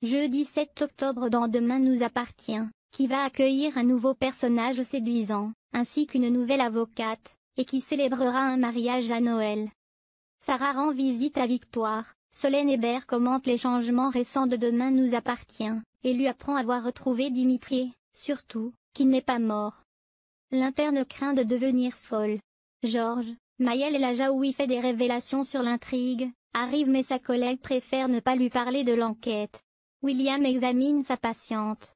Jeudi 7 octobre dans Demain nous appartient, qui va accueillir un nouveau personnage séduisant, ainsi qu'une nouvelle avocate, et qui célébrera un mariage à Noël. Sarah rend visite à Victoire, Solène Hébert commente les changements récents de Demain nous appartient, et lui apprend avoir retrouvé Dimitri, surtout, qu'il n'est pas mort. L'interne craint de devenir folle. Georges, Maëlle El Ajaoui fait des révélations sur l'intrigue, arrive mais sa collègue préfère ne pas lui parler de l'enquête. William examine sa patiente.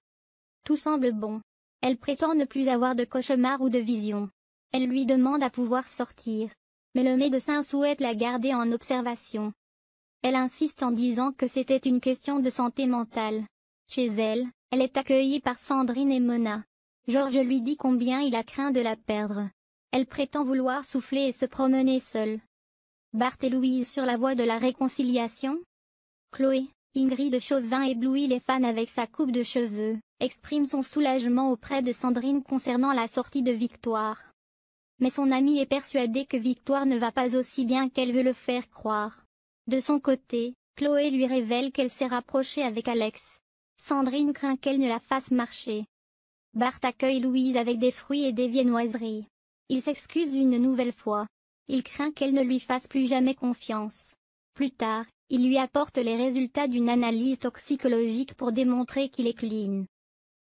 Tout semble bon. Elle prétend ne plus avoir de cauchemars ou de visions. Elle lui demande à pouvoir sortir. Mais le médecin souhaite la garder en observation. Elle insiste en disant que c'était une question de santé mentale. Chez elle, elle est accueillie par Sandrine et Mona. Georges lui dit combien il a craint de la perdre. Elle prétend vouloir souffler et se promener seule. Bart et Louise sur la voie de la réconciliation. Chloé, Ingrid Chauvin éblouit les fans avec sa coupe de cheveux, exprime son soulagement auprès de Sandrine concernant la sortie de Victoire. Mais son amie est persuadée que Victoire ne va pas aussi bien qu'elle veut le faire croire. De son côté, Chloé lui révèle qu'elle s'est rapprochée avec Alex. Sandrine craint qu'elle ne la fasse marcher. Bart accueille Louise avec des fruits et des viennoiseries. Il s'excuse une nouvelle fois. Il craint qu'elle ne lui fasse plus jamais confiance. Plus tard, il lui apporte les résultats d'une analyse toxicologique pour démontrer qu'il est clean.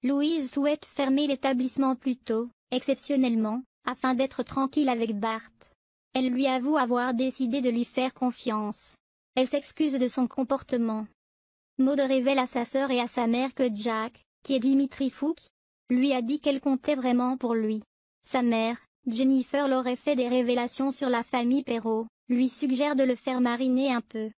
Louise souhaite fermer l'établissement plus tôt, exceptionnellement, afin d'être tranquille avec Bart. Elle lui avoue avoir décidé de lui faire confiance. Elle s'excuse de son comportement. Maud révèle à sa sœur et à sa mère que Jack, qui est Dimitri Fouque, lui a dit qu'elle comptait vraiment pour lui. Sa mère, Jennifer leur aurait fait des révélations sur la famille Perrault, lui suggère de le faire mariner un peu.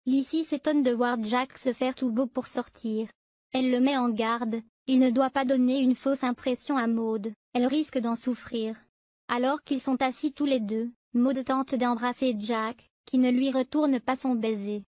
Lizzie s'étonne de voir Jack se faire tout beau pour sortir. Elle le met en garde, il ne doit pas donner une fausse impression à Maud, elle risque d'en souffrir. Alors qu'ils sont assis tous les deux, Maud tente d'embrasser Jack, qui ne lui retourne pas son baiser.